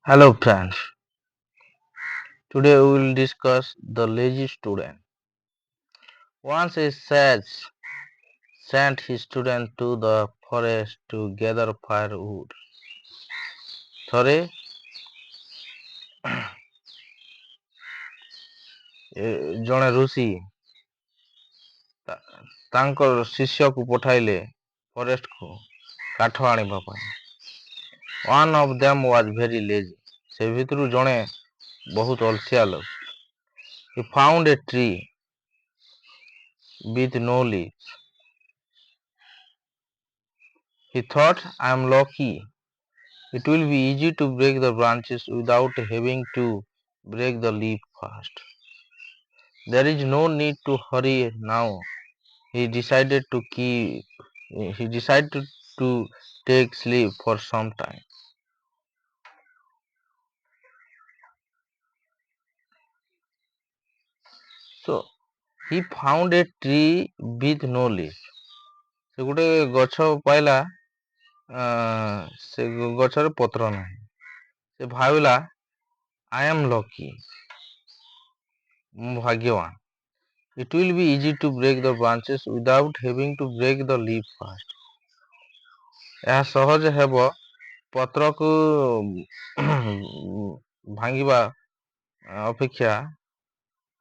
Hello friends, today we will discuss the lazy student. Once a sage sent his student to the forest to gather firewood. ଥରେ ଜଣେ ଋଷି ତାଙ୍କ ଶିଷ୍ୟକୁ ପଠାଇଲେ ଫରେଷ୍ଟକୁ କାଠ ଆଣିବା ପାଇଁ। One of them was very lazy. ସେ ଭିତରୁ ଜଣେ ବହୁତ ଅଳସିଆ ଲୋକ। He found a tree with no leaves. He thought, I am lucky. It will be easy to break the branches without having to break the leaf first. There is no need to hurry now. He decided to keep. He decided to take sleep for some time. So he found a tree with no leaf. ସେ ଗୋଟେ ଗଛ ପାଇଲା ସେ ଗଛରେ ପତ୍ର ନାହିଁ। ସେ ଭାବିଲା I am lucky. ମୁଁ ଭାଗ୍ୟବାନ। It will be easy to break the branches without having to break the leaf first. ଏହା ସହଜ ହେବ ପତ୍ରକୁ ଭାଙ୍ଗିବା ଅପେକ୍ଷା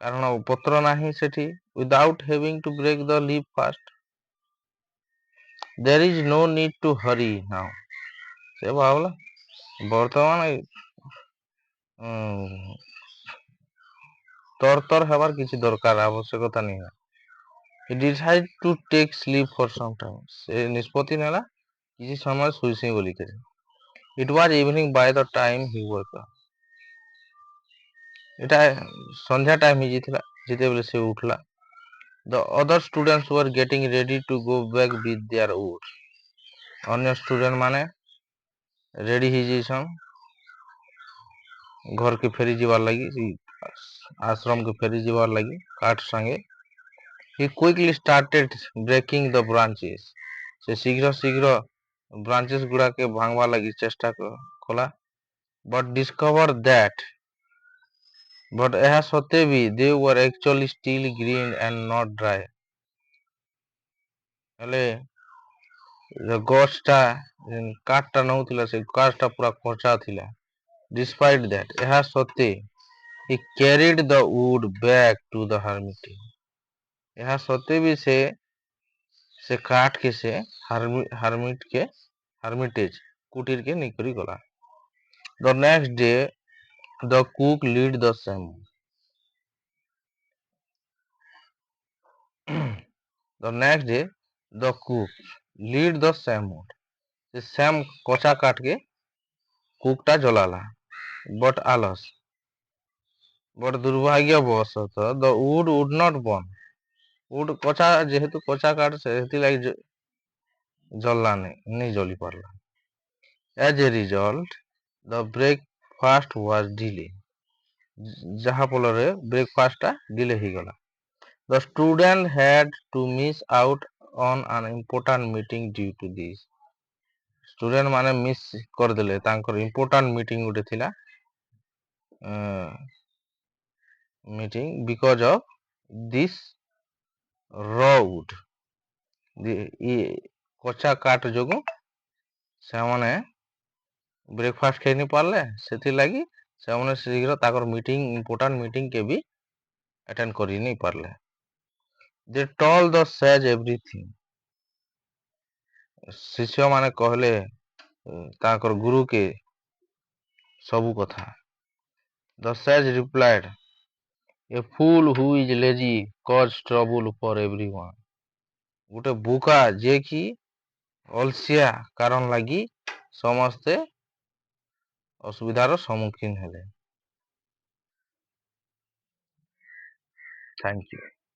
କାରଣ ପତ୍ର ନାହିଁ ସେଠି without having to break the leaf first. There is no need to hurry now. ସେ ଭାବିଲା ବର୍ତ୍ତମାନ ତରତର ହେବାର କିଛି ଦରକାର ଆବଶ୍ୟକତା ନାହିଁ। He decided to take sleep for some time. ସେ ନିଷ୍ପତ୍ତି ନେଲା କିଛି ସମୟ ଶୋଇଛି ବୋଲିକରି। It was evening by the time he woke up. ଏଟା ସନ୍ଧ୍ୟା ଟାଇମ ହେଇଯାଇଥିଲା ଯେତେବେଳେ ସେ ଉଠିଲା। The other students were getting ready to go back with their wood. ଅନ୍ୟ ଷ୍ଟୁଡେଣ୍ଟ ମାନେ ରେଡି ହେଇଯାଇଛନ୍ ଘରକେ ଫେରି ଯିବାର ଲାଗି ଆଶ୍ରମକେ ଫେରି ଯିବାର ଲାଗି କାଠ ସାଙ୍ଗେ। He quickly started breaking the branches. ସେ ଶୀଘ୍ର branches ଗୁଡାକେ ଭାଙ୍ଗବା ଲାଗି ଚେଷ୍ଟା କଲା। But discovered that ଏହା ସତ୍ତ୍ୱେ ବି they were actually still green and not dry. ହେଲେ ଗଛଟା କାଠଟା ନଉଥିଲା ସେ କାଠଟା ପୁରା କଞ୍ଚା ଥିଲା। Despite that ଏହା ସତ୍ତ୍ୱେ he carried the wood back to the hermitage. ଏହା ସତ୍ତ୍ୱେ ବି ସେ କାଠକେ ସେ hermitage କୁଟୀରକେ ନେଇକରି ଗଲା। The next day the cook led the same. The next day the cook led the same wood. ସେ ସେମ୍ କଞ୍ଚା କାଠକେ କୁକଟା ଜଲାଲା। But alas, but ଦୁର୍ଭାଗ୍ୟବଶତଃ the wood would not burn. wood କଞ୍ଚା ଯେହେତୁ କଞ୍ଚା କାଠ ସେଥିଲାଗି ଜଲାନି नहीं ଜଲି ପାରିଲା। As a result, the breakfast was delayed. ଯାହା ଫଳରେ ବ୍ରେକଫାଷ୍ଟଟା ଡିଲେ ହେଇଗଲା। The student had to miss out on an important meeting due to this. Student ମାନେ ମିସ୍ କରିଦେଲେ ତାଙ୍କର ଇମ୍ପୋର୍ଟାଣ୍ଟ ମିଟିଂ ଗୋଟେ ଥିଲା meeting because of this raw wood. କଞ୍ଚା କାଠ ଯୋଗୁଁ ସେମାନେ ବ୍ରେକଫାଷ୍ଟ ଖାଇ नहीं ପାରିଲେ ସେଥିଲାଗି ସେମାନେ ଶୀଘ୍ର ତାଙ୍କର ମିଟିଂ ଇମ୍ପୋର୍ଟାଣ୍ଟ ମିଟିଂ କେ ବି ଆଟେଣ୍ଡ କରି नहीं ପାରିଲେ। They told the sage everything. ଶିଷ୍ୟ ମାନେ କହିଲେ ତାଙ୍କର ଗୁରୁ କେ ସବୁ କଥା। The sage replied, a fool who is lazy causes trouble for everyone. ଗୋଟେ ବୁକା ଯେ କି ଅଲସିଆ କାରଣ ଲାଗି ସମସ୍ତେ ଅସୁବିଧାର ସମ୍ମୁଖୀନ ହେଲେ। Thank you.